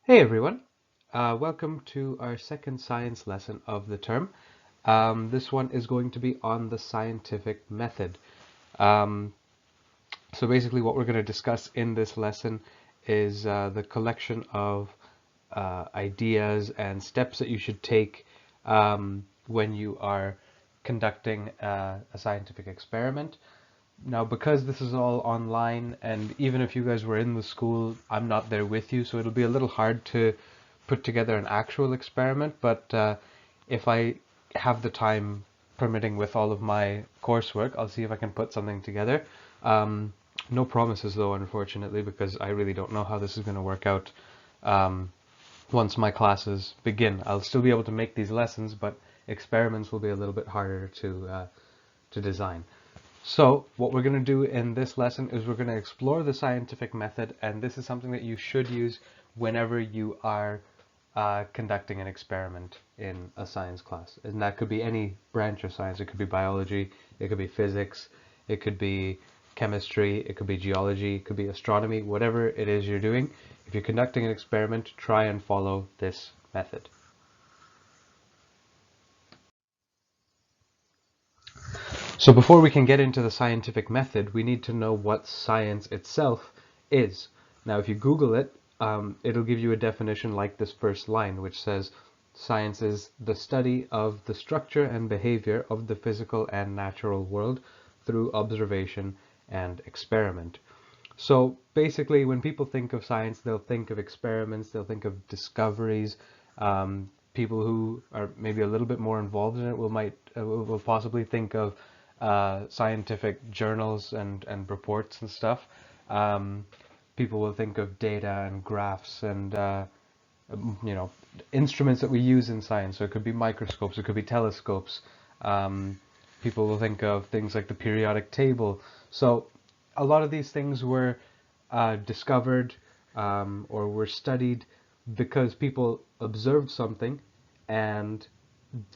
Hey everyone, welcome to our second science lesson of the term. This one is going to be on the scientific method. Um, so basically what we're going to discuss in this lesson is the collection of ideas and steps that you should take when you are conducting a scientific experiment. Now, because this is all online, and even if you guys were in the school, I'm not there with you, so it'll be a little hard to put together an actual experiment. But if I have the time permitting with all of my coursework, I'll see if I can put something together. Um, no promises, though, unfortunately, because I really don't know how this is going to work out um, once my classes begin. I'll still be able to make these lessons, but experiments will be a little bit harder to design. So what we're going to do in this lesson is we're going to explore the scientific method, and this is something that you should use whenever you are conducting an experiment in a science class. And that could be any branch of science. It could be biology, it could be physics, it could be chemistry, it could be geology, it could be astronomy, whatever it is you're doing. If you're conducting an experiment, try and follow this method. So before we can get into the scientific method, we need to know what science itself is. Now, if you Google it, it'll give you a definition like this first line, which says, science is the study of the structure and behavior of the physical and natural world through observation and experiment. So basically, when people think of science, they'll think of experiments, they'll think of discoveries. People who are maybe a little bit more involved in it will possibly think of scientific journals and reports and stuff. Um, People will think of data and graphs and you know, instruments that we use in science. So it could be microscopes, it could be telescopes. People will think of things like the periodic table. So a lot of these things were discovered or were studied because people observed something and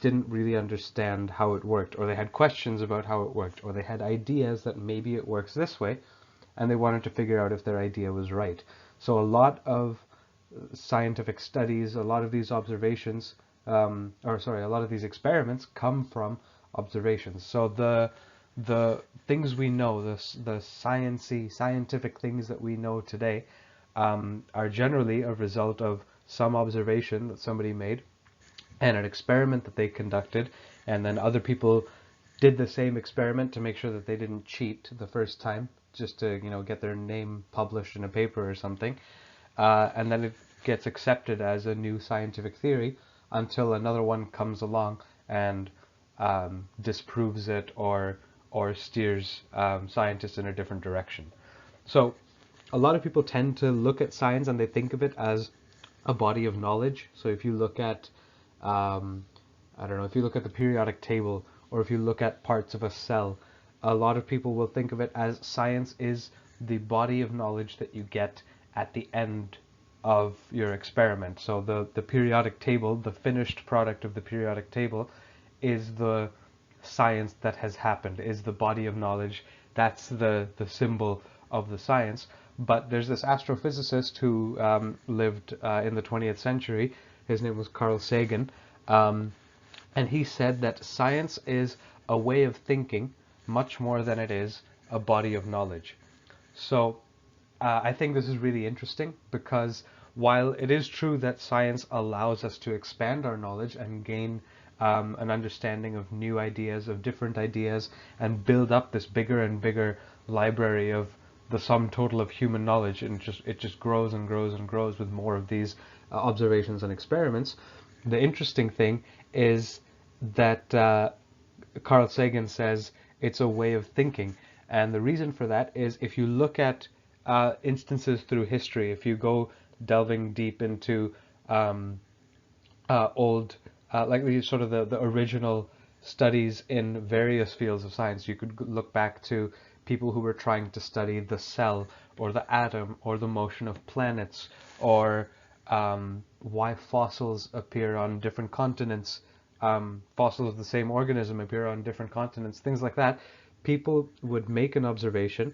didn't really understand how it worked, or they had questions about how it worked, or they had ideas that maybe it works this way, and they wanted to figure out if their idea was right. So a lot of scientific studies, a lot of these observations, or sorry, a lot of these experiments come from observations. So the things we know, the scientific things that we know today, are generally a result of some observation that somebody made and an experiment that they conducted, and then other people did the same experiment to make sure that they didn't cheat the first time, just to get their name published in a paper or something, and then it gets accepted as a new scientific theory until another one comes along and disproves it or steers scientists in a different direction. So a lot of people tend to look at science and they think of it as a body of knowledge. So if you look at um, I don't know, if you look at the periodic table or if you look at parts of a cell, a lot of people will think of it as science is the body of knowledge that you get at the end of your experiment. So the periodic table, the finished product of the periodic table, is the science that has happened, is the body of knowledge. That's the symbol of the science. But there's this astrophysicist who lived in the 20th century. His name was Carl Sagan. Um, and he said that science is a way of thinking much more than it is a body of knowledge. So I think this is really interesting because while it is true that science allows us to expand our knowledge and gain an understanding of new ideas, of different ideas, and build up this bigger and bigger library of the sum total of human knowledge, and it just grows and grows and grows with more of these observations and experiments. The interesting thing is that Carl Sagan says it's a way of thinking. And the reason for that is if you look at instances through history, if you go delving deep into um, old, like the sort of the original studies in various fields of science, you could look back to people who were trying to study the cell or the atom or the motion of planets or why fossils appear on different continents, fossils of the same organism appear on different continents, things like that. People would make an observation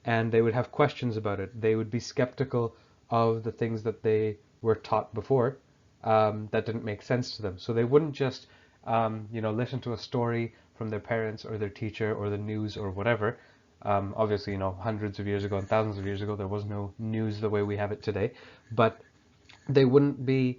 and they would have questions about it. They would be skeptical of the things that they were taught before that didn't make sense to them. So they wouldn't just, listen to a story from their parents or their teacher or the news or whatever. Obviously, hundreds of years ago and thousands of years ago, there was no news the way we have it today. But they wouldn't be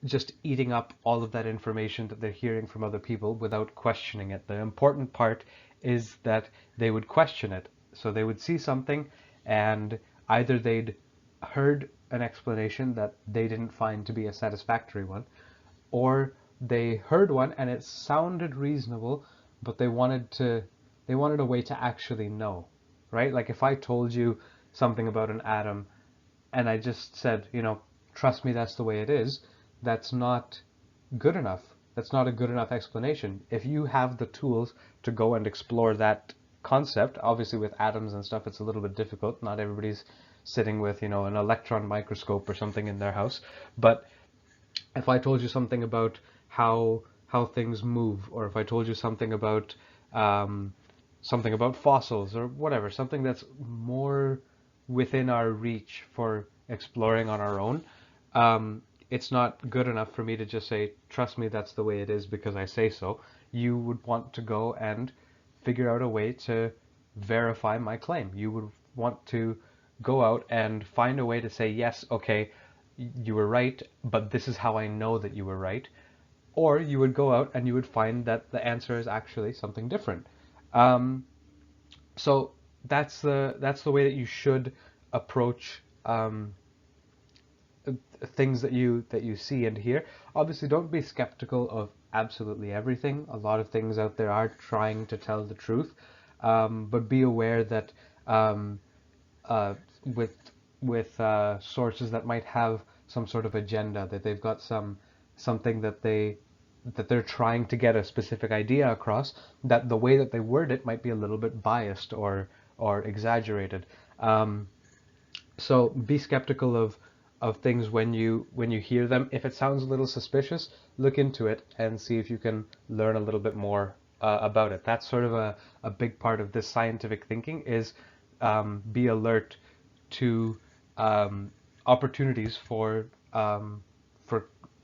just eating up all of that information that they're hearing from other people without questioning it. The important part is that they would question it. So they would see something and either they'd heard an explanation that they didn't find to be a satisfactory one, or they heard one and it sounded reasonable, but they wanted a way to actually know, right? Like if I told you something about an atom and I just said, trust me, that's the way it is, that's not good enough. That's not a good enough explanation. If you have the tools to go and explore that concept, obviously with atoms and stuff, it's a little bit difficult. Not everybody's sitting with, an electron microscope or something in their house. But if I told you something about how things move, or if I told you something about fossils or whatever, something that's more within our reach for exploring on our own, it's not good enough for me to just say, trust me, that's the way it is because I say so. You would want to go and figure out a way to verify my claim. You would want to go out and find a way to say, yes, okay, you were right, but this is how I know that you were right. Or you would go out and you would find that the answer is actually something different. So that's the way that you should approach things that you see and hear. Obviously, don't be skeptical of absolutely everything. A lot of things out there are trying to tell the truth, but be aware that uh, with sources that might have some sort of agenda, that they've got something that they're trying to get a specific idea across, that the way that they word it might be a little bit biased or exaggerated. So be skeptical of things when you hear them. If it sounds a little suspicious, look into it and see if you can learn a little bit more about it. That's sort of a big part of this scientific thinking is be alert to opportunities for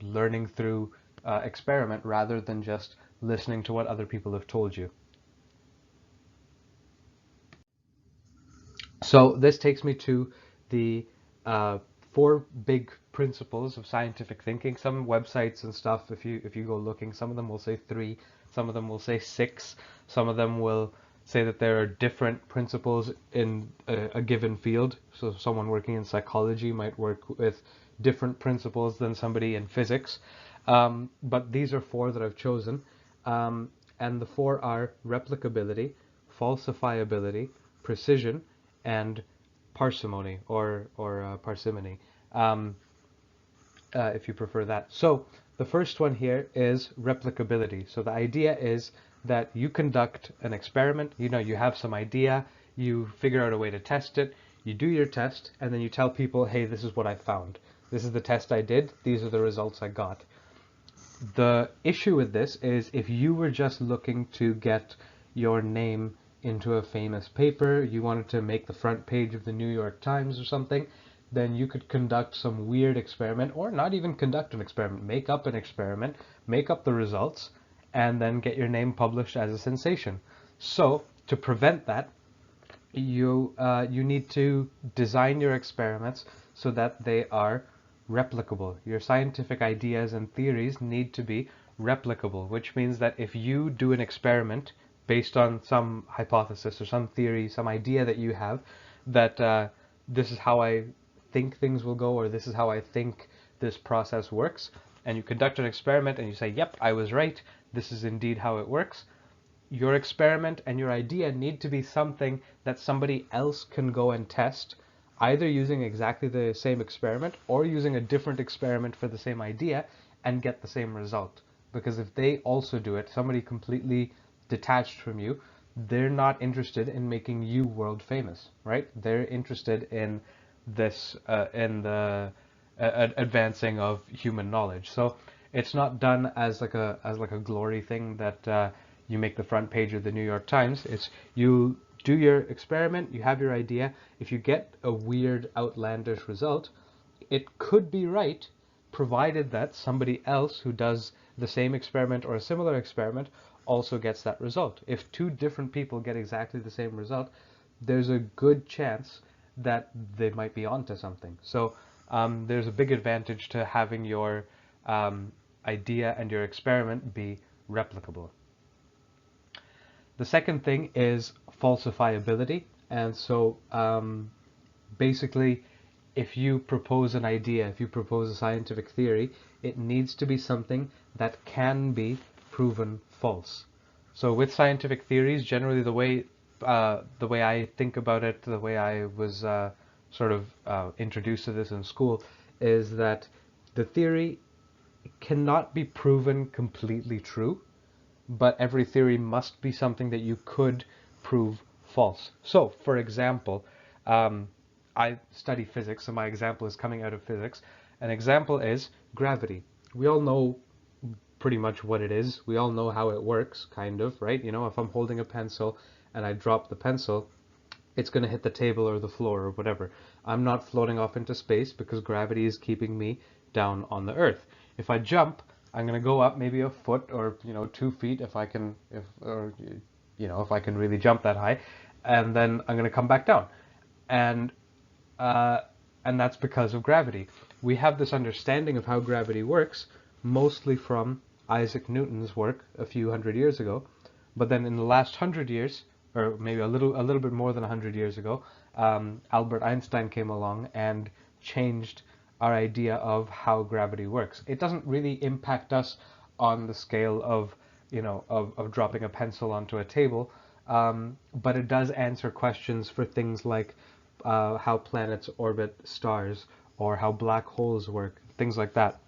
learning through experiment rather than just listening to what other people have told you. So this takes me to the uh, four big principles of scientific thinking. Some websites and stuff, if you go looking, some of them will say three, some of them will say six, some of them will say that there are different principles in a given field. So someone working in psychology might work with different principles than somebody in physics. But these are four that I've chosen. And the four are replicability, falsifiability, precision, and parsimony or parsimony, um, if you prefer that. So the first one here is replicability. So the idea is that you conduct an experiment. You have some idea, you figure out a way to test it, you do your test, and then you tell people, hey, this is what I found. This is the test I did. These are the results I got. The issue with this is if you were just looking to get your name into a famous paper, you wanted to make the front page of the New York Times or something, then you could conduct some weird experiment, or not even conduct an experiment, make up an experiment, make up the results, and then get your name published as a sensation. So to prevent that, you need to design your experiments so that they are replicable. Your scientific ideas and theories need to be replicable, which means that if you do an experiment based on some hypothesis or some theory, some idea that you have, that this is how I think things will go, or this is how I think this process works, and you conduct an experiment and you say, yep, I was right, this is indeed how it works, your experiment and your idea need to be something that somebody else can go and test, either using exactly the same experiment or using a different experiment for the same idea and get the same result. Because if they also do it, somebody completely detached from you, they're not interested in making you world famous, right? They're interested in this, in the advancing of human knowledge. So it's not done as like a glory thing that you make the front page of the New York Times. It's you do your experiment, you have your idea. If you get a weird, outlandish result, it could be right, provided that somebody else who does the same experiment or a similar experiment also gets that result. If two different people get exactly the same result, there's a good chance that they might be onto something. So there's a big advantage to having your idea and your experiment be replicable. The second thing is falsifiability. And so basically, if you propose an idea, if you propose a scientific theory, it needs to be something that can be proven false. So with scientific theories, generally the way I think about it, the way I was introduced to this in school, is that the theory cannot be proven completely true, but every theory must be something that you could prove false. So, for example, I study physics, so my example is coming out of physics. An example is gravity. We all know pretty much what it is. We all know how it works, kind of, right? You know, if I'm holding a pencil and I drop the pencil, it's going to hit the table or the floor or whatever. I'm not floating off into space because gravity is keeping me down on the earth. If I jump, I'm going to go up maybe a foot or 2 feet if I can, if I can really jump that high, and then I'm going to come back down, and uh, and that's because of gravity. We have this understanding of how gravity works mostly from Isaac Newton's work a few hundred years ago, but then in the last 100 years, or maybe a little bit more than 100 years ago, Albert Einstein came along and changed our idea of how gravity works. It doesn't really impact us on the scale of of dropping a pencil onto a table, but it does answer questions for things like how planets orbit stars or how black holes work, things like that.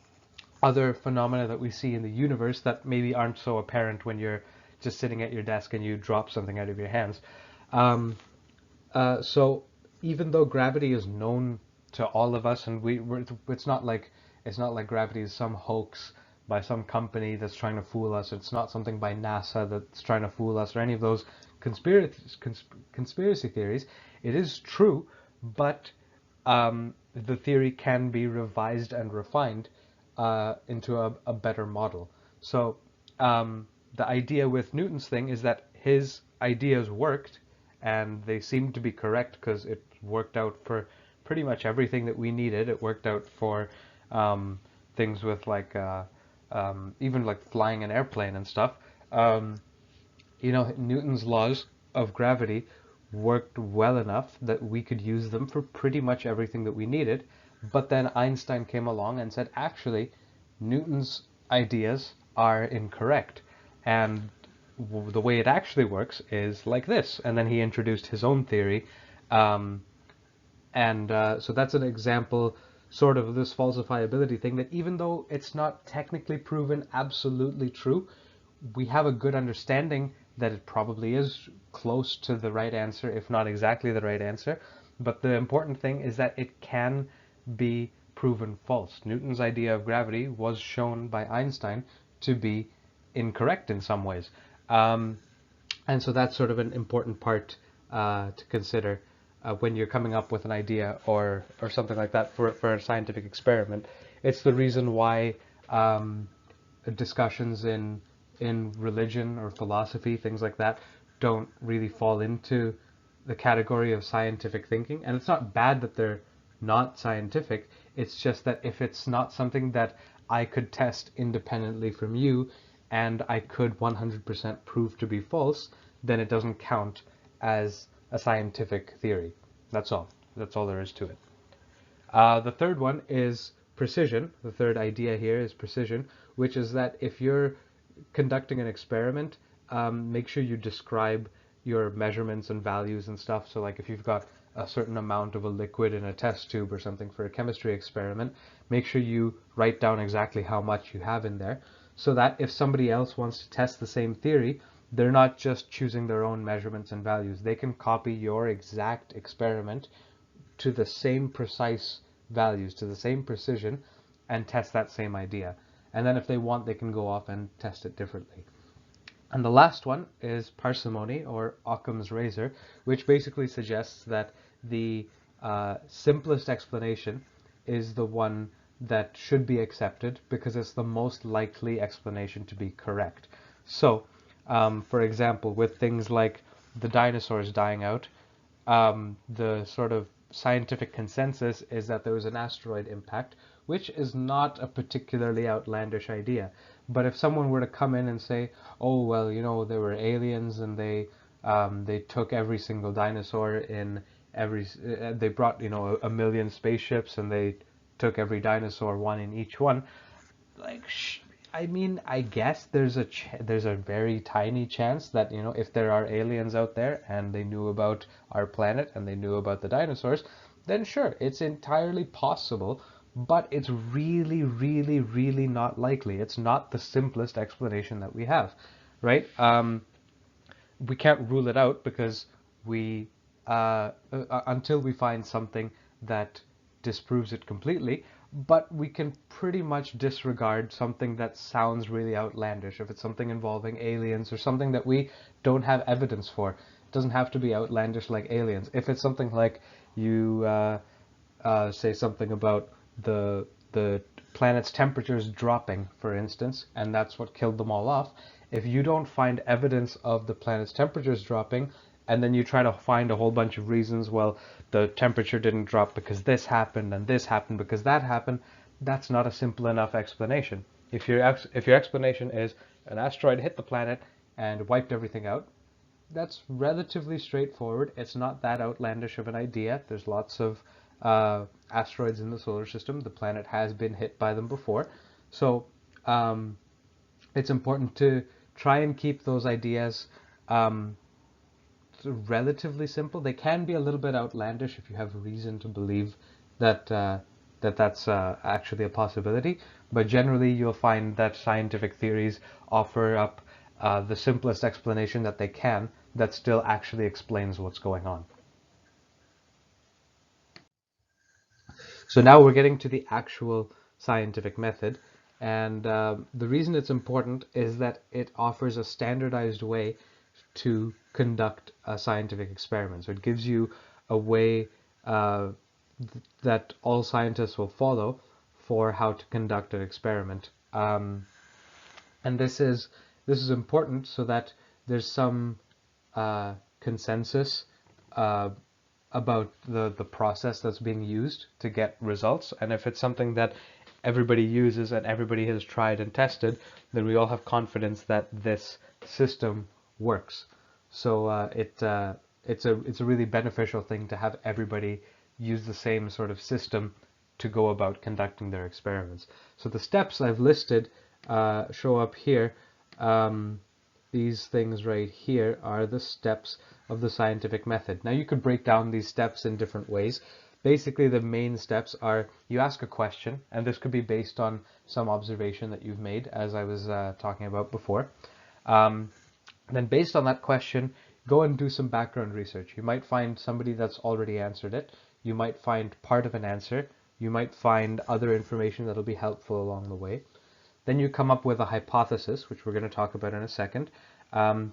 Other phenomena that we see in the universe that maybe aren't so apparent when you're just sitting at your desk and you drop something out of your hands. Um, so even though gravity is known to all of us, and it's not like gravity is some hoax by some company that's trying to fool us. It's not something by NASA that's trying to fool us or any of those conspiracy theories. It is true, but the theory can be revised and refined into a better model. So the idea with Newton's thing is that his ideas worked, and they seemed to be correct because it worked out for pretty much everything that we needed. It worked out for things with even like flying an airplane and stuff. Newton's laws of gravity worked well enough that we could use them for pretty much everything that we needed. But then Einstein came along and said, actually, Newton's ideas are incorrect. And the way it actually works is like this. And then he introduced his own theory. So that's an example sort of this falsifiability thing, that even though it's not technically proven absolutely true, we have a good understanding that it probably is close to the right answer, if not exactly the right answer. But the important thing is that it can be proven false. Newton's idea of gravity was shown by Einstein to be incorrect in some ways. And so that's sort of an important part to consider when you're coming up with an idea or something like that for a scientific experiment. It's the reason why discussions in religion or philosophy, things like that, don't really fall into the category of scientific thinking. And it's not bad that they're not scientific. It's just that if it's not something that I could test independently from you and I could 100% prove to be false, then it doesn't count as a scientific theory. That's all. That's all there is to it. The third one is precision. The third idea here is precision, which is that if you're conducting an experiment, make sure you describe your measurements and values and stuff. So like if you've got a certain amount of a liquid in a test tube or something for a chemistry experiment, make sure you write down exactly how much you have in there, so that if somebody else wants to test the same theory, they're not just choosing their own measurements and values. They can copy your exact experiment to the same precise values, to the same precision, and test that same idea. And then if they want, they can go off and test it differently. And the last one is parsimony, or Occam's razor, which basically suggests that the simplest explanation is the one that should be accepted because it's the most likely explanation to be correct. So, for example, with things like the dinosaurs dying out, the sort of scientific consensus is that there was an asteroid impact, which is not a particularly outlandish idea. But if someone were to come in and say, "Oh, well, there were aliens and they took every single dinosaur in they brought a million spaceships and they took every dinosaur, one in each one," like I mean, I guess there's a very tiny chance that if there are aliens out there and they knew about our planet and they knew about the dinosaurs, then sure, it's entirely possible, but it's really, really, really not likely. It's not the simplest explanation that we have, right? We can't rule it out because we until we find something that disproves it completely, but we can pretty much disregard something that sounds really outlandish. If it's something involving aliens or something that we don't have evidence for, it doesn't have to be outlandish like aliens. If it's something like you say something about the planet's temperatures dropping, for instance, and that's what killed them all off. If you don't find evidence of the planet's temperatures dropping, and then you try to find a whole bunch of reasons, well, the temperature didn't drop because this happened because that happened, that's not a simple enough explanation. If your explanation is an asteroid hit the planet and wiped everything out, that's relatively straightforward. It's not that outlandish of an idea. There's lots of asteroids in the solar system. The planet has been hit by them before. So it's important to try and keep those ideas relatively simple. They can be a little bit outlandish if you have reason to believe that that's actually a possibility. But generally, you'll find that scientific theories offer up the simplest explanation that they can that still actually explains what's going on. So now we're getting to the actual scientific method. And the reason it's important is that it offers a standardized way to conduct a scientific experiment. So it gives you a way that all scientists will follow for how to conduct an experiment. And this is important so that there's some consensus uh, about the process that's being used to get results. And if it's something that everybody uses and everybody has tried and tested, then we all have confidence that this system works. So it's a really beneficial thing to have everybody use the same sort of system to go about conducting their experiments. So the steps I've listed show up here. These things right here are the steps of the scientific method. Now you could break down these steps in different ways. Basically, the main steps are you ask a question, and this could be based on some observation that you've made, as I was talking about before. Then based on that question, go and do some background research. You might find somebody that's already answered it. You might find part of an answer. You might find other information that'll be helpful along the way. Then you come up with a hypothesis, which we're going to talk about in a second.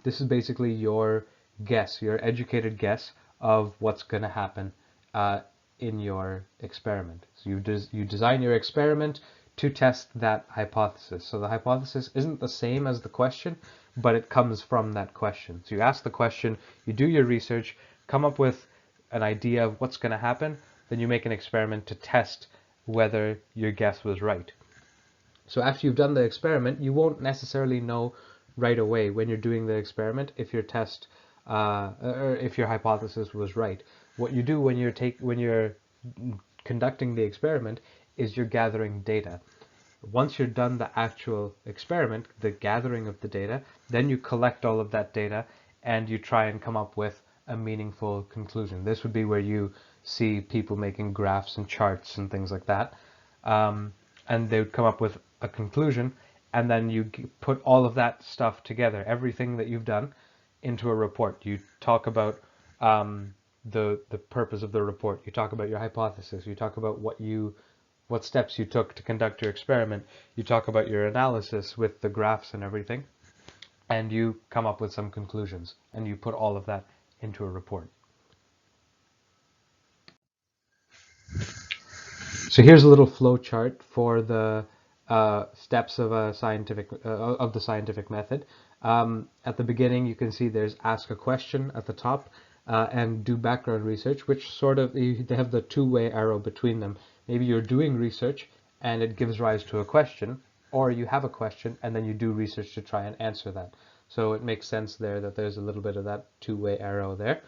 This is basically your guess, your educated guess of what's going to happen in your experiment. So you design your experiment to test that hypothesis. So the hypothesis isn't the same as the question, but it comes from that question. So you ask the question, you do your research, come up with an idea of what's going to happen, then you make an experiment to test whether your guess was right. So after you've done the experiment, you won't necessarily know right away when you're doing the experiment if your test or if your hypothesis was right. What you do when you're conducting the experiment is you're gathering data. Once you're done the actual experiment, the gathering of the data, then you collect all of that data and you try and come up with a meaningful conclusion. This would be where you see people making graphs and charts and things like that. And they would come up with a conclusion, and then you put all of that stuff together, everything that you've done, into a report. You talk about the purpose of the report. You talk about your hypothesis. You talk about what steps you took to conduct your experiment. You talk about your analysis with the graphs and everything, and you come up with some conclusions, and you put all of that into a report. So here's a little flow chart for the steps of the scientific method. At the beginning, you can see there's ask a question at the top and do background research, which sort of they have the two-way arrow between them. Maybe you're doing research and it gives rise to a question, or you have a question and then you do research to try and answer that. So it makes sense there that there's a little bit of that two-way arrow there.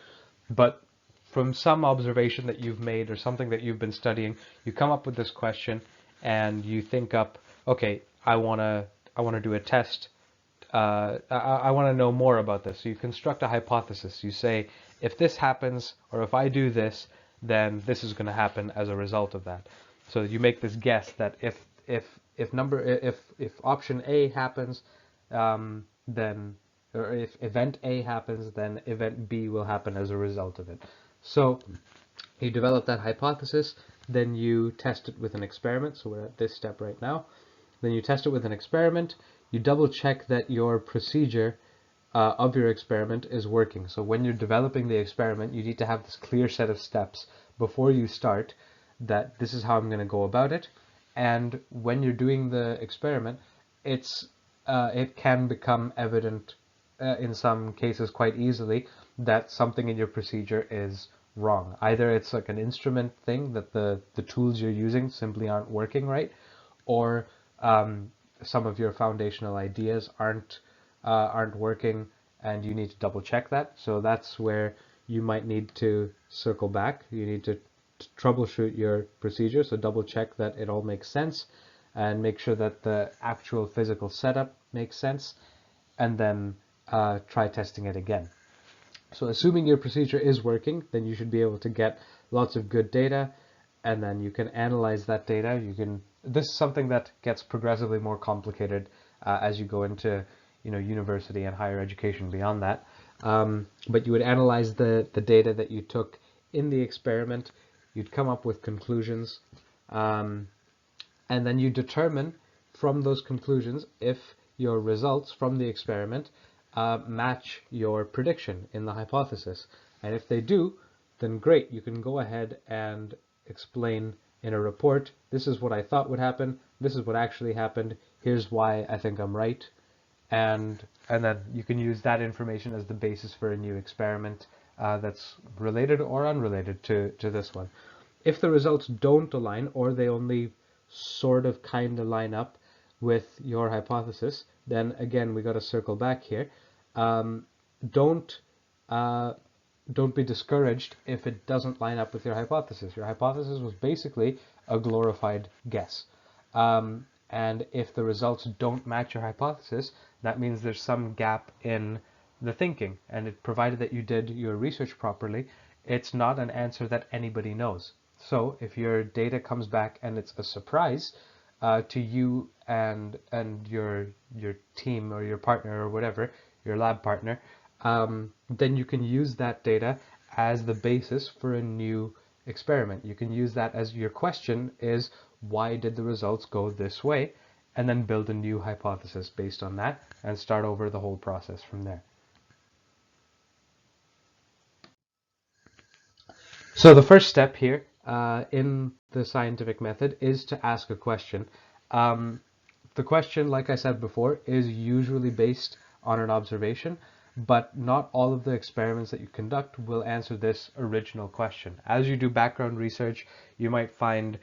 But from some observation that you've made or something that you've been studying, you come up with this question and you think up, okay, I wanna do a test. I want to know more about this. So you construct a hypothesis. You say, if this happens, or if I do this, then this is going to happen as a result of that. So you make this guess that if option A happens, then or if event A happens, then event B will happen as a result of it. So you develop that hypothesis, then you test it with an experiment. So we're at this step right now. Then you test it with an experiment. You double check that your procedure of your experiment is working. So when you're developing the experiment, you need to have this clear set of steps before you start, that this is how I'm going to go about it. And when you're doing the experiment, it can become evident in some cases quite easily that something in your procedure is wrong. Either it's like an instrument thing that the tools you're using simply aren't working right, or some of your foundational ideas aren't working, and you need to double check that. So that's where you might need to circle back. You need to troubleshoot your procedure, so double check that it all makes sense, and make sure that the actual physical setup makes sense, and then try testing it again. So assuming your procedure is working, then you should be able to get lots of good data, and then you can analyze that data. This is something that gets progressively more complicated as you go into university and higher education beyond that. But you would analyze the data that you took in the experiment. You'd come up with conclusions, and then you determine from those conclusions if your results from the experiment match your prediction in the hypothesis. And if they do, then great, you can go ahead and explain in a report, this is what I thought would happen, this is what actually happened, here's why I think I'm right, and then you can use that information as the basis for a new experiment that's related or unrelated to this one. If the results don't align, or they only sort of kind of line up with your hypothesis, then again we got to circle back here. Um, don't uh, don't be discouraged if it doesn't line up with your hypothesis. Your hypothesis was basically a glorified guess. And if the results don't match your hypothesis, that means there's some gap in the thinking. And provided that you did your research properly, it's not an answer that anybody knows. So if your data comes back and it's a surprise to you and your team or your partner or whatever, your lab partner, then you can use that data as the basis for a new experiment. You can use that as your question is, why did the results go this way? And then build a new hypothesis based on that and start over the whole process from there. So the first step here in the scientific method is to ask a question. Um, the question, like I said before, is usually based on an observation, but not all of the experiments that you conduct will answer this original question. As you do background research, you might find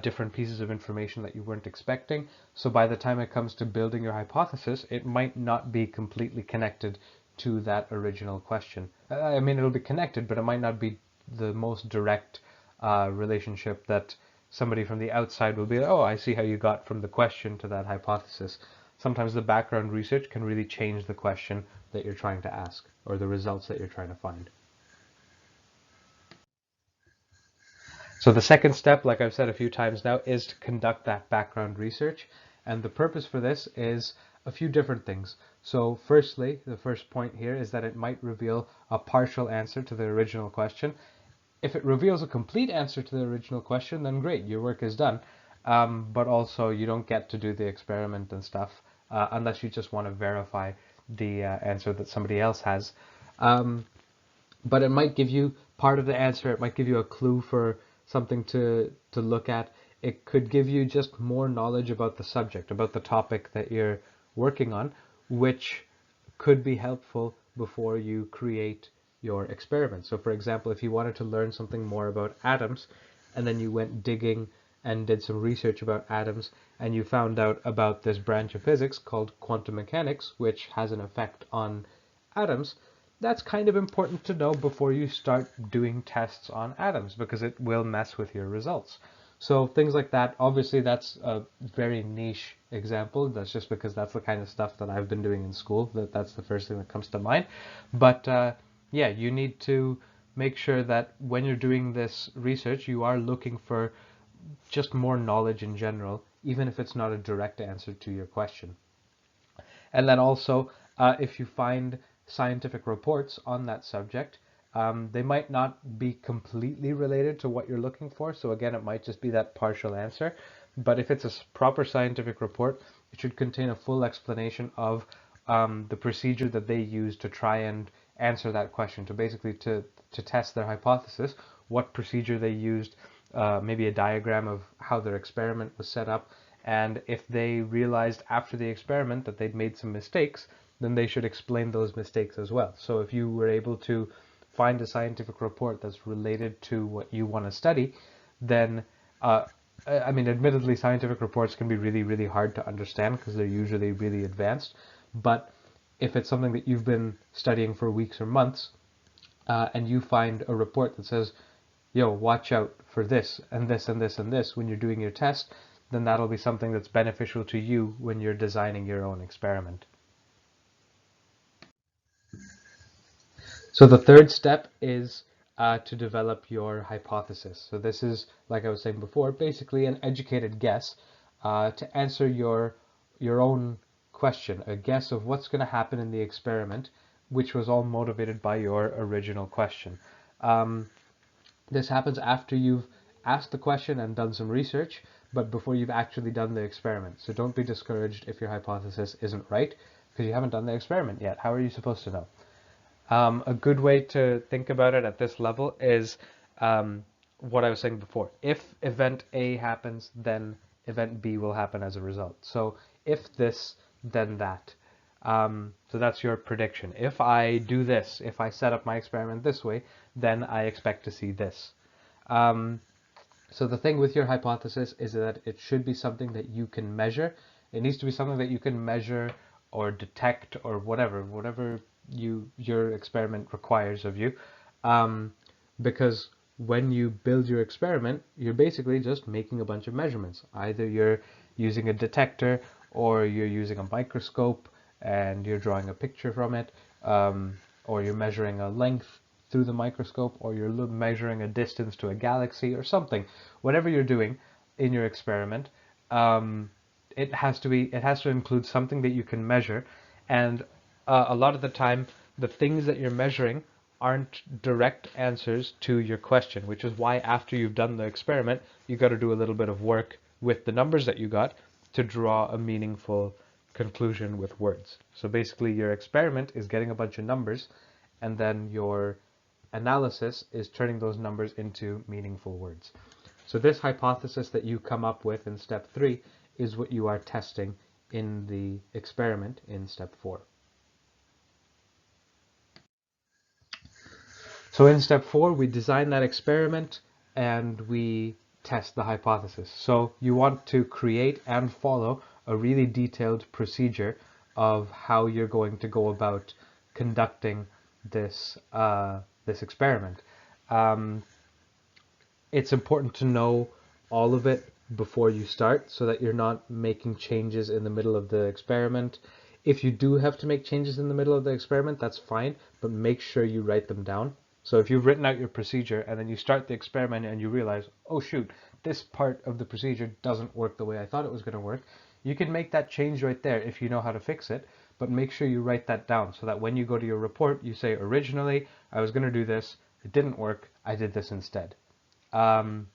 different pieces of information that you weren't expecting. So by the time it comes to building your hypothesis, it might not be completely connected to that original question. I mean, it'll be connected, but it might not be the most direct relationship that somebody from the outside will be like, oh, I see how you got from the question to that hypothesis. Sometimes the background research can really change the question that you're trying to ask or the results that you're trying to find. So the second step, like I've said a few times now, is to conduct that background research. And the purpose for this is a few different things. So firstly, the first point here is that it might reveal a partial answer to the original question. If it reveals a complete answer to the original question, then great, your work is done. But also you don't get to do the experiment and stuff unless you just want to verify the answer that somebody else has. But it might give you part of the answer. It might give you a clue for something to look at. it could give you just more knowledge about the subject, about the topic that you're working on, which could be helpful before you create your experiment. So for example, if you wanted to learn something more about atoms, and then you went digging and did some research about atoms, and you found out about this branch of physics called quantum mechanics, which has an effect on atoms, that's kind of important to know before you start doing tests on atoms, because it will mess with your results. So things like that, obviously that's a very niche example. That's just because that's the kind of stuff that I've been doing in school. That's the first thing that comes to mind. But yeah, you need to make sure that when you're doing this research, you are looking for just more knowledge in general, even if it's not a direct answer to your question. And then also, if you find scientific reports on that subject, they might not be completely related to what you're looking for. So again, it might just be that partial answer. But if it's a proper scientific report, it should contain a full explanation of the procedure that they use to try and answer that question, to basically to test their hypothesis, what procedure they used, maybe a diagram of how their experiment was set up, and if they realized after the experiment that they'd made some mistakes, then they should explain those mistakes as well. So if you were able to find a scientific report that's related to what you want to study, then I mean, admittedly, scientific reports can be really, really hard to understand because they're usually really advanced. But if it's something that you've been studying for weeks or months, and you find a report that says, yo, watch out for this and this and this and this when you're doing your test, then that'll be something that's beneficial to you when you're designing your own experiment. So the third step is to develop your hypothesis. So this is, like I was saying before, basically an educated guess to answer your own question, a guess of what's going to happen in the experiment, which was all motivated by your original question. This happens after you've asked the question and done some research, but before you've actually done the experiment. So don't be discouraged if your hypothesis isn't right, because you haven't done the experiment yet. How are you supposed to know? A good way to think about it at this level is what I was saying before. If event A happens, then event B will happen as a result. So if this, then that. So that's your prediction. If I do this, if I set up my experiment this way, then I expect to see this. So the thing with your hypothesis is that it should be something that you can measure. It needs to be something that you can measure or detect or whatever your experiment requires of you. Because when you build your experiment, you're basically just making a bunch of measurements. Either you're using a detector or you're using a microscope and you're drawing a picture from it, or you're measuring a length through the microscope, or you're measuring a distance to a galaxy or something. Whatever you're doing in your experiment, it has to include something that you can measure, and a lot of the time, the things that you're measuring aren't direct answers to your question, which is why after you've done the experiment, you got to do a little bit of work with the numbers that you got to draw a meaningful conclusion with words. So basically, your experiment is getting a bunch of numbers, and then your analysis is turning those numbers into meaningful words. So this hypothesis that you come up with in step 3 is what you are testing in the experiment in step 4. So in step 4, we design that experiment and we test the hypothesis. So you want to create and follow a really detailed procedure of how you're going to go about conducting this this experiment. It's important to know all of it before you start so that you're not making changes in the middle of the experiment. If you do have to make changes in the middle of the experiment, that's fine, but make sure you write them down. So if you've written out your procedure and then you start the experiment and you realize, oh shoot, this part of the procedure doesn't work the way I thought it was going to work, you can make that change right there if you know how to fix it, but make sure you write that down so that when you go to your report, you say, originally, I was going to do this, it didn't work, I did this instead. Um,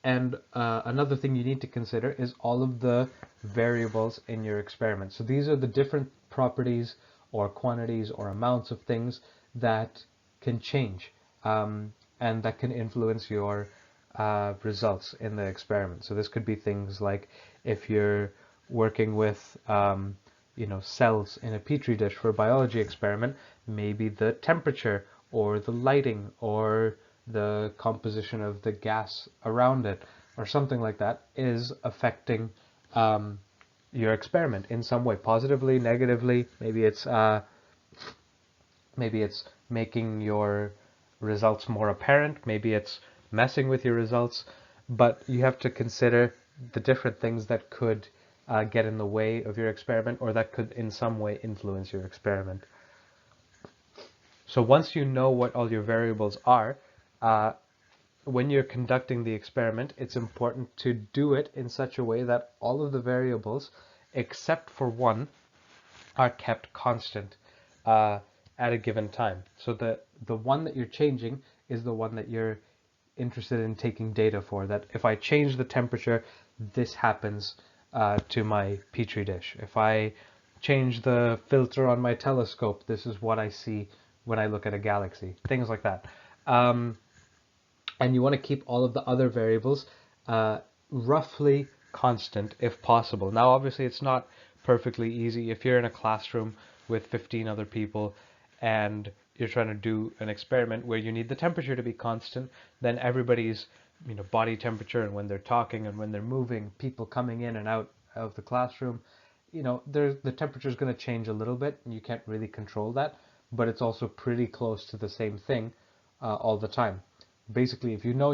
and another thing you need to consider is all of the variables in your experiment. So these are the different properties or quantities or amounts of things that can change and that can influence your results in the experiment. So this could be things like if you're working with cells in a petri dish for a biology experiment, maybe the temperature or the lighting or the composition of the gas around it or something like that is affecting your experiment in some way, positively, negatively. Maybe it's making your results more apparent. Maybe it's messing with your results. But you have to consider the different things that could get in the way of your experiment, or that could in some way influence your experiment. So once you know what all your variables are, when you're conducting the experiment, it's important to do it in such a way that all of the variables, except for one, are kept constant at a given time. So the one that you're changing is the one that you're interested in taking data for. That if I change the temperature, this happens to my petri dish. If I change the filter on my telescope, this is what I see when I look at a galaxy. Things like that. And you want to keep all of the other variables roughly constant if possible. Now, obviously, it's not perfectly easy. If you're in a classroom with 15 other people and you're trying to do an experiment where you need the temperature to be constant, then everybody's body temperature and when they're talking and when they're moving, people coming in and out of the classroom, the temperature is going to change a little bit and you can't really control that, but it's also pretty close to the same thing all the time. Basically, if you know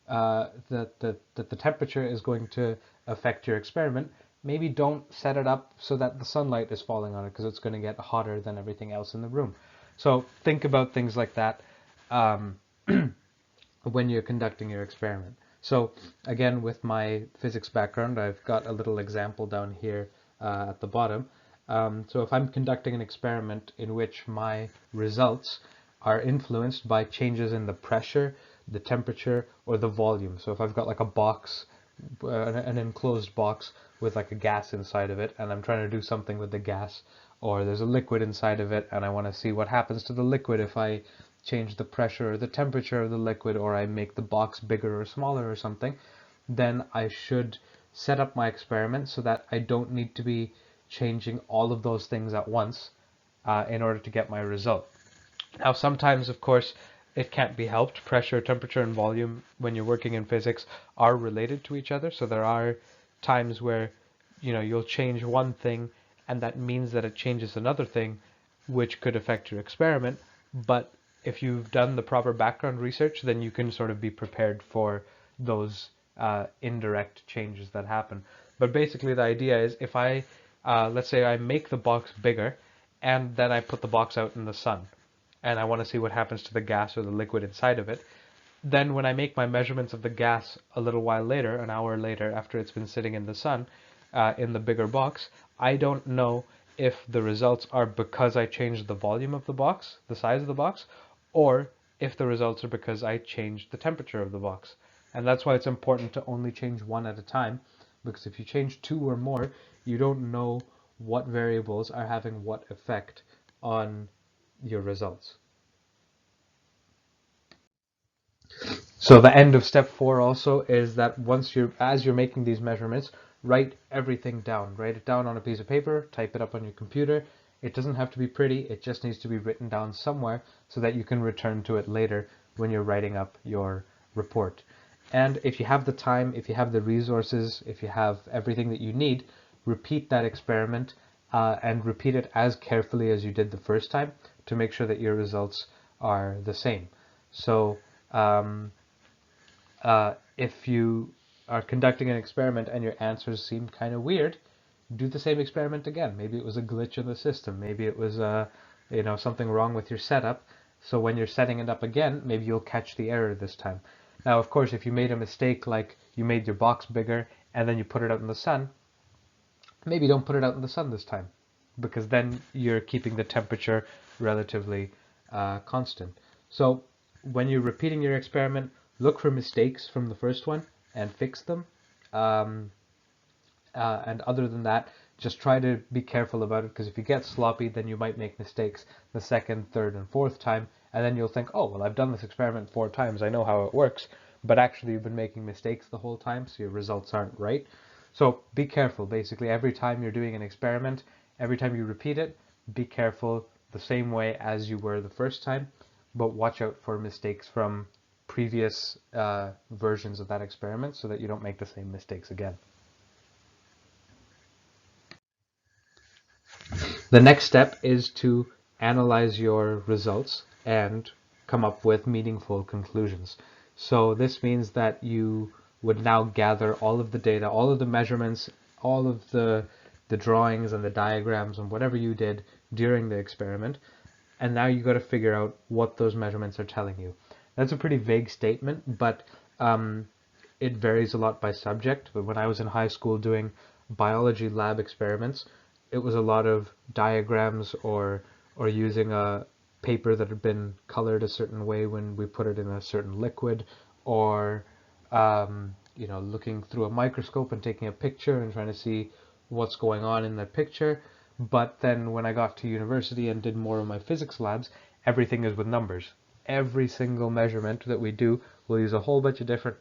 that the temperature is going to affect your experiment, maybe don't set it up so that the sunlight is falling on it, because it's going to get hotter than everything else in the room. So think about things like that when you're conducting your experiment. So again, with my physics background, I've got a little example down here at the bottom. So if I'm conducting an experiment in which my results are influenced by changes in the pressure, the temperature, or the volume. So if I've got like a box, an enclosed box with like a gas inside of it, and I'm trying to do something with the gas, or there's a liquid inside of it, and I want to see what happens to the liquid if I change the pressure or the temperature of the liquid, or I make the box bigger or smaller or something, then I should set up my experiment so that I don't need to be changing all of those things at once in order to get my result. Now, sometimes, of course, it can't be helped. Pressure, temperature, and volume, when you're working in physics, are related to each other. So there are times where, you'll change one thing, and that means that it changes another thing, which could affect your experiment. But if you've done the proper background research, then you can sort of be prepared for those indirect changes that happen. But basically, the idea is if let's say I make the box bigger, and then I put the box out in the sun, and I want to see what happens to the gas or the liquid inside of it, then when I make my measurements of the gas a little while later, an hour later, after it's been sitting in the sun, in the bigger box, I don't know if the results are because I changed the volume of the box, the size of the box, or if the results are because I changed the temperature of the box. And that's why it's important to only change one at a time, because if you change two or more, you don't know what variables are having what effect on your results. So the end of step 4 also is that as you're making these measurements, write everything down. Write it down on a piece of paper, type it up on your computer. It doesn't have to be pretty, it just needs to be written down somewhere so that you can return to it later when you're writing up your report. And if you have the time, if you have the resources, if you have everything that you need, repeat that experiment and repeat it as carefully as you did the first time to make sure that your results are the same. So if you are conducting an experiment and your answers seem kind of weird, do the same experiment again. Maybe it was a glitch in the system. Maybe it was something wrong with your setup. So when you're setting it up again, maybe you'll catch the error this time. Now, of course, if you made a mistake, like you made your box bigger and then you put it out in the sun, maybe don't put it out in the sun this time, because then you're keeping the temperature relatively constant. So when you're repeating your experiment, look for mistakes from the first one and fix them. And other than that, just try to be careful about it, because if you get sloppy, then you might make mistakes the second, third, and fourth time, and then you'll think, oh, well, I've done this experiment 4 times, I know how it works, but actually you've been making mistakes the whole time, so your results aren't right. So be careful. Basically, every time you're doing an experiment, every time you repeat it, be careful the same way as you were the first time, but watch out for mistakes from previous versions of that experiment so that you don't make the same mistakes again. The next step is to analyze your results and come up with meaningful conclusions. So this means that you would now gather all of the data, all of the measurements, all of the drawings and the diagrams and whatever you did during the experiment, and now you got to figure out what those measurements are telling you. That's a pretty vague statement, but it varies a lot by subject. But when I was in high school doing biology lab experiments, it was a lot of diagrams or using a paper that had been colored a certain way when we put it in a certain liquid, or looking through a microscope and taking a picture and trying to see what's going on in that picture. But then when I got to university and did more of my physics labs, everything is with numbers. Every single measurement that we do, we'll use a whole bunch of different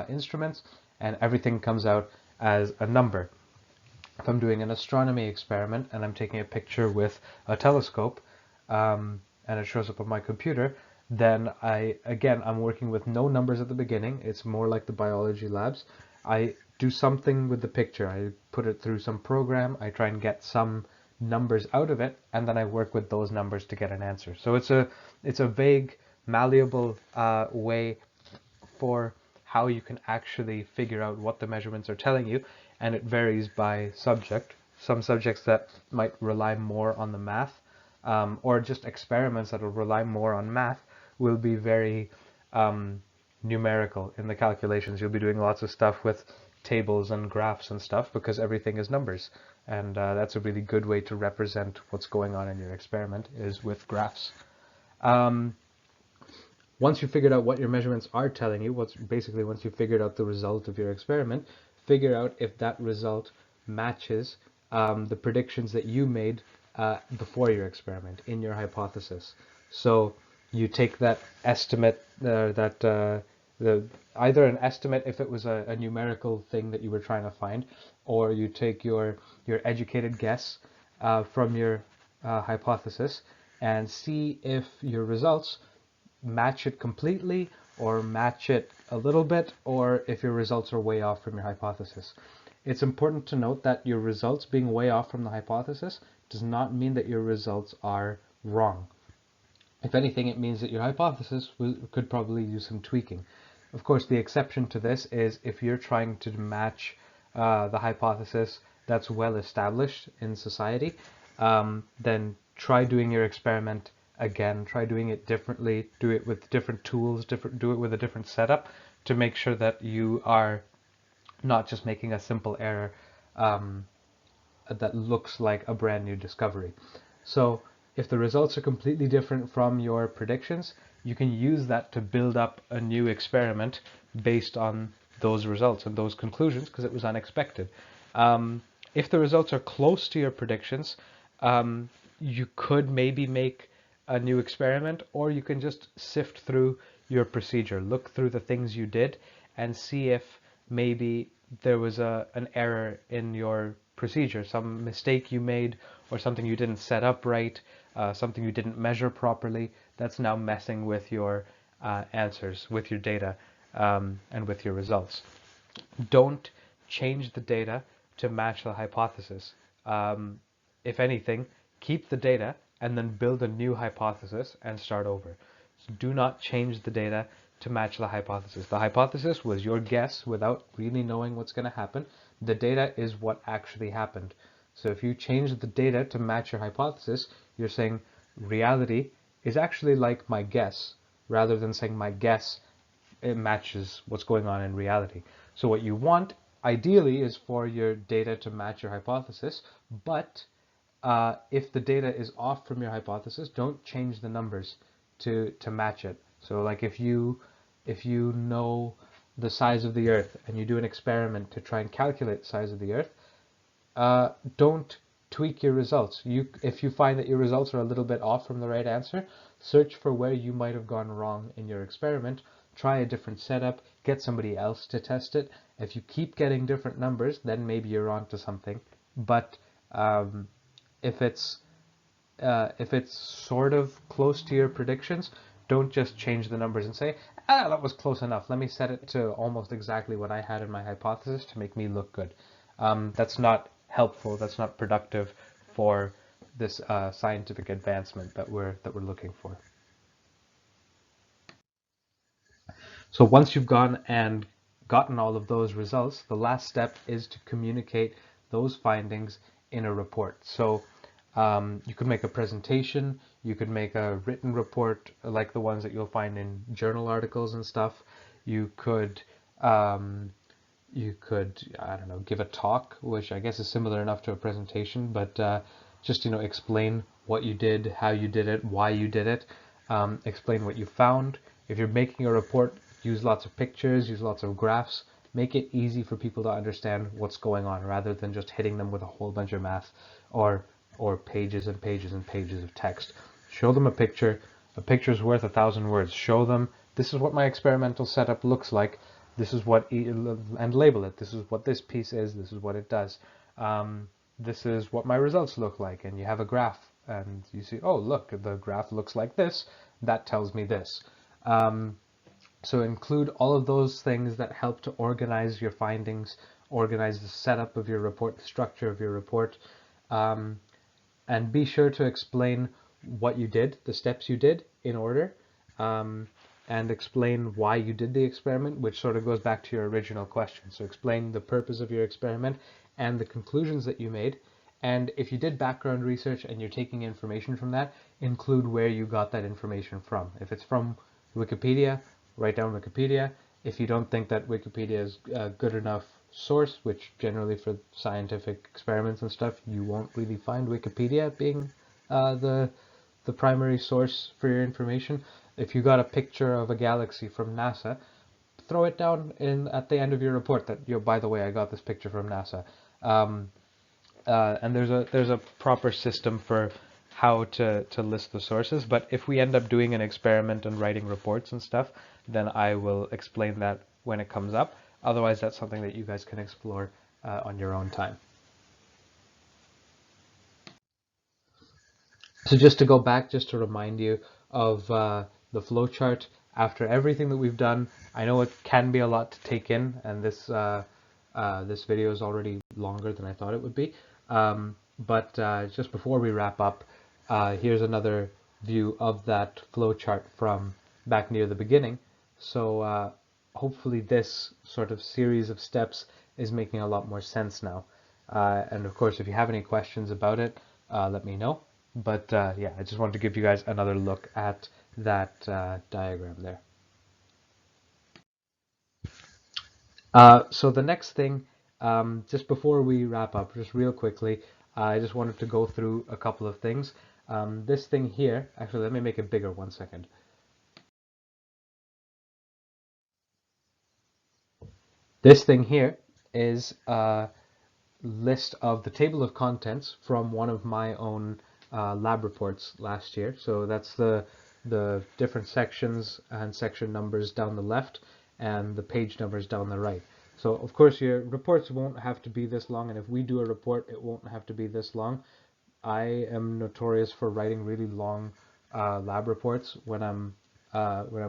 instruments, and everything comes out as a number. If I'm doing an astronomy experiment and I'm taking a picture with a telescope, and it shows up on my computer, then I'm working with no numbers at the beginning. It's more like the biology labs. I do something with the picture. I put it through some program. I try and get some numbers out of it, and then I work with those numbers to get an answer. So it's a vague, malleable way for how you can actually figure out what the measurements are telling you, and it varies by subject. Some subjects that might rely more on the math, or just experiments that will rely more on math, will be very numerical in the calculations. You'll be doing lots of stuff with tables and graphs and stuff because everything is numbers, and that's a really good way to represent what's going on in your experiment, is with graphs. Once you figured out what your measurements are telling you, once you figured out the result of your experiment, figure out if that result matches the predictions that you made before your experiment in your hypothesis. So you take that estimate, either an estimate if it was a numerical thing that you were trying to find, or you take your educated guess from your hypothesis and see if your results match it completely or match it a little bit, or if your results are way off from your hypothesis. It's important to note that your results being way off from the hypothesis does not mean that your results are wrong. If anything, it means that your hypothesis could probably use some tweaking. Of course, the exception to this is if you're trying to match the hypothesis that's well established in society, then try doing your experiment again, try doing it differently, do it with different tools, do it with a different setup to make sure that you are not just making a simple error that looks like a brand new discovery. So if the results are completely different from your predictions, you can use that to build up a new experiment based on those results and those conclusions because it was unexpected. If the results are close to your predictions, you could maybe make a new experiment, or you can just sift through your procedure, look through the things you did and see if maybe there was an error in your procedure, some mistake you made or something you didn't set up right, something you didn't measure properly, that's now messing with your answers, with your data, and with your results. Don't change the data to match the hypothesis. If anything, keep the data and then build a new hypothesis and start over. So do not change the data to match the hypothesis. The hypothesis was your guess without really knowing what's going to happen. The data is what actually happened. So if you change the data to match your hypothesis, you're saying reality is actually like my guess, rather than saying my guess it matches what's going on in reality. So what you want ideally is for your data to match your hypothesis, but if the data is off from your hypothesis, don't change the numbers to match it. So like if you know the size of the Earth and you do an experiment to try and calculate the size of the Earth, don't tweak your results. If you find that your results are a little bit off from the right answer, search for where you might have gone wrong in your experiment. try a different setup, get somebody else to test it. If you keep getting different numbers, then maybe you're onto something. But um, if it's sort of close to your predictions, don't just change the numbers and say, ah, that was close enough. Let me set it to almost exactly what I had in my hypothesis to make me look good. That's not helpful. That's not productive for this scientific advancement that we're looking for. So once you've gone and gotten all of those results, the last step is to communicate those findings in a report. So you could make a presentation, you could make a written report like the ones that you'll find in journal articles and stuff. You could, I don't know, give a talk, which I guess is similar enough to a presentation, but just, explain what you did, how you did it, why you did it, explain what you found. If you're making a report, use lots of pictures, use lots of graphs, make it easy for people to understand what's going on rather than just hitting them with a whole bunch of math or pages and pages and pages of text. Show them a picture. A picture's worth 1,000 words. Show them, this is what my experimental setup looks like. This is what, and label it. This is what this piece is. This is what it does. This is what my results look like. And you have a graph and you see, oh, look, the graph looks like this. That tells me this. So include all of those things that help to organize your findings, organize the setup of your report, the structure of your report, and be sure to explain what you did, the steps you did in order, and explain why you did the experiment, which sort of goes back to your original question. So explain the purpose of your experiment and the conclusions that you made. And if you did background research and you're taking information from that, include where you got that information from. If it's from Wikipedia, write down Wikipedia. If you don't think that Wikipedia is a good enough source, which generally for scientific experiments and stuff, you won't really find Wikipedia being the primary source for your information. If you got a picture of a galaxy from NASA, throw it down at the end of your report that, by the way, I got this picture from NASA. And there's a proper system for how to list the sources, but if we end up doing an experiment and writing reports and stuff, then I will explain that when it comes up. Otherwise, that's something that you guys can explore on your own time. So just to go back, just to remind you of the flowchart, after everything that we've done, I know it can be a lot to take in, and this video is already longer than I thought it would be. But just before we wrap up, here's another view of that flowchart from back near the beginning. So hopefully this sort of series of steps is making a lot more sense now. And of course, if you have any questions about it, let me know. But yeah, I just wanted to give you guys another look at that diagram there. So the next thing, just before we wrap up, just real quickly, I just wanted to go through a couple of things. This thing here, actually, let me make it bigger 1 second. This thing here is a list of the table of contents from one of my own lab reports last year. So that's the different sections and section numbers down the left and the page numbers down the right. So of course your reports won't have to be this long, and if we do a report, it won't have to be this long. I am notorious for writing really long lab reports when I'm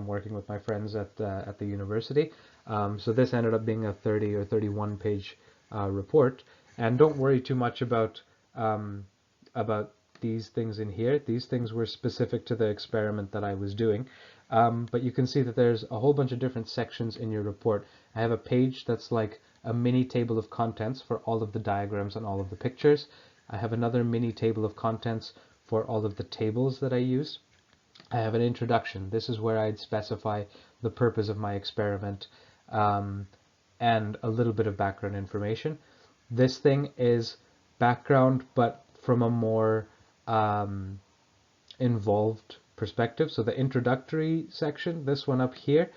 working with my friends at the university. So this ended up being a 30 or 31 page report. And don't worry too much about these things in here. These things were specific to the experiment that I was doing. But you can see that there's a whole bunch of different sections in your report. I have a page that's like a mini table of contents for all of the diagrams and all of the pictures. I have another mini table of contents for all of the tables that I use. I have an introduction. This is where I'd specify the purpose of my experiment and a little bit of background information. This thing is background, but from a more involved perspective. So the introductory section, this one up here,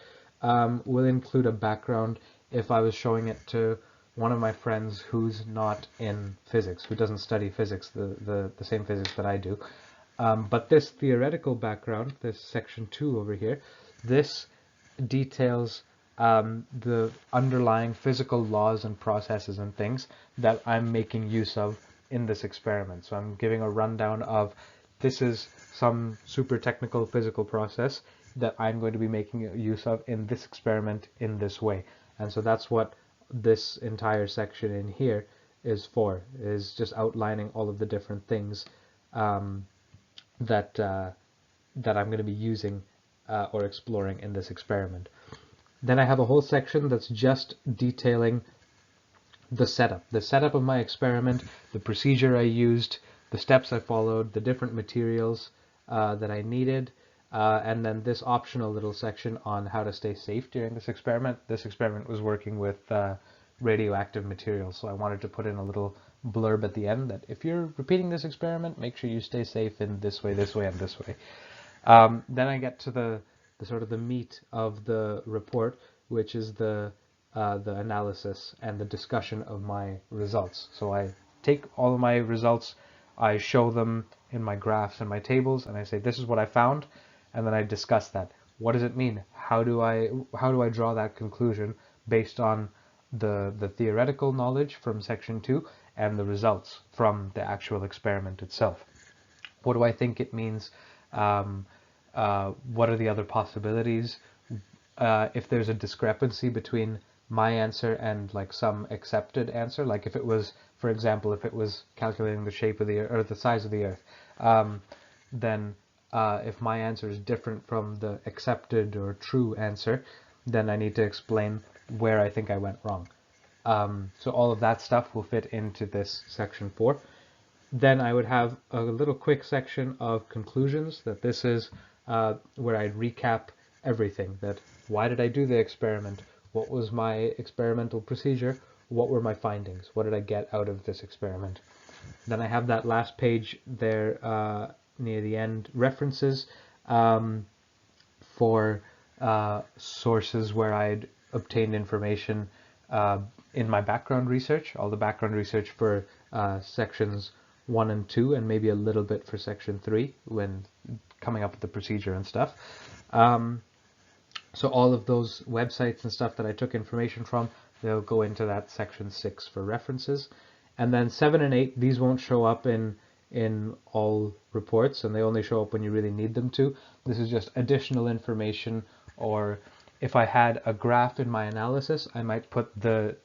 will include a background if I was showing it to one of my friends who's not in physics, who doesn't study physics, the same physics that I do. But this theoretical background, this section 2 over here, this details the underlying physical laws and processes and things that I'm making use of in this experiment. So I'm giving a rundown of this is some super technical physical process that I'm going to be making use of in this experiment in this way. And so that's what this entire section in here is for, is just outlining all of the different things that that I'm going to be using or exploring in this experiment. Then I have a whole section that's just detailing the setup of my experiment, the procedure I used, the steps I followed, the different materials that I needed, and then this optional little section on how to stay safe during this experiment. This experiment was working with radioactive materials, so I wanted to put in a little blurb at the end that if you're repeating this experiment, make sure you stay safe in this way, and this way. Then I get to the sort of the meat of the report, which is the analysis and the discussion of my results. So I take all of my results, I show them in my graphs and my tables, and I say this is what I found, and then I discuss that. What does it mean? How do I draw that conclusion based on the theoretical knowledge from section 2 and the results from the actual experiment itself? What do I think it means? What are the other possibilities? If there's a discrepancy between my answer and like some accepted answer, like if it was, for example, if it was calculating the shape of the Earth or the size of the Earth, then if my answer is different from the accepted or true answer, then I need to explain where I think I went wrong. So all of that stuff will fit into this section 4. Then I would have a little quick section of conclusions, that this is where I'd recap everything, that why did I do the experiment? What was my experimental procedure? What were my findings? What did I get out of this experiment? Then I have that last page there near the end, references for sources where I'd obtained information in my background research, all the background research for sections 1 and 2, and maybe a little bit for section 3 when coming up with the procedure and stuff. So all of those websites and stuff that I took information from, they'll go into that section 6 for references. And then 7 and 8, these won't show up in all reports, and they only show up when you really need them to. This is just additional information, or if I had a graph in my analysis, I might put the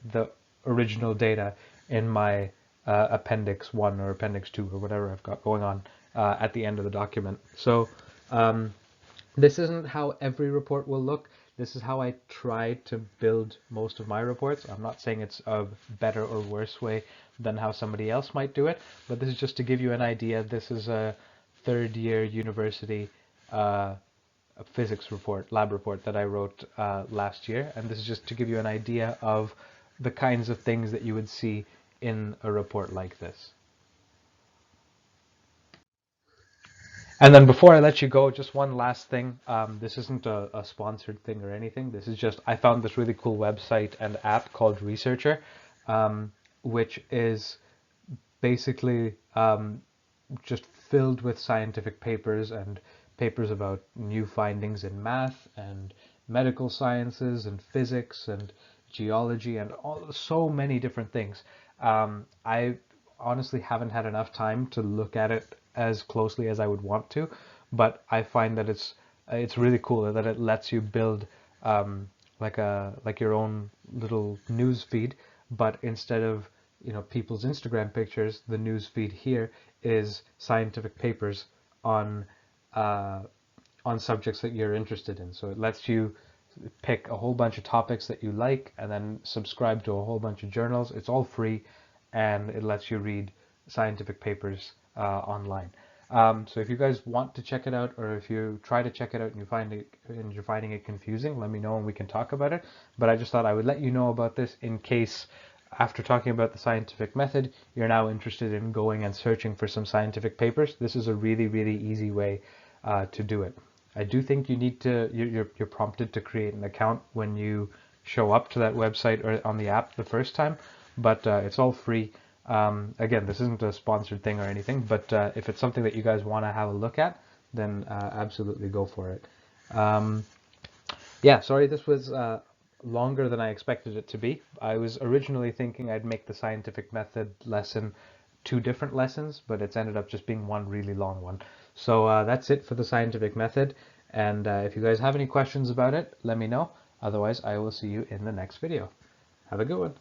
original data in my appendix 1 or appendix 2 or whatever I've got going on at the end of the document. So this isn't how every report will look. This is how I try to build most of my reports. I'm not saying it's a better or worse way than how somebody else might do it, but this is just to give you an idea. This is a third-year university physics report, lab report that I wrote last year, and this is just to give you an idea of the kinds of things that you would see in a report like this. And then before I let you go, just one last thing. This isn't a sponsored thing or anything. This is just, I found this really cool website and app called Researcher, which is basically just filled with scientific papers and papers about new findings in math and medical sciences and physics and geology and so many different things. I honestly haven't had enough time to look at it as closely as I would want to, but I find that it's really cool that it lets you build like your own little news feed, but instead of people's Instagram pictures, the news feed here is scientific papers on subjects that you're interested in. So it lets you pick a whole bunch of topics that you like and then subscribe to a whole bunch of journals. It's all free, and it lets you read scientific papers online. So if you guys want to check it out, or if you try to check it out and you're finding it confusing, let me know and we can talk about it. But I just thought I would let you know about this in case, after talking about the scientific method, you're now interested in going and searching for some scientific papers. This is a really, really easy way to do it. I do think you need to, you're prompted to create an account when you show up to that website or on the app the first time, but it's all free. Again, this isn't a sponsored thing or anything, but if it's something that you guys want to have a look at, then absolutely go for it. Yeah, sorry, this was longer than I expected it to be. I was originally thinking I'd make the scientific method lesson two different lessons, but it's ended up just being one really long one. So that's it for the scientific method. And if you guys have any questions about it, let me know. Otherwise, I will see you in the next video. Have a good one.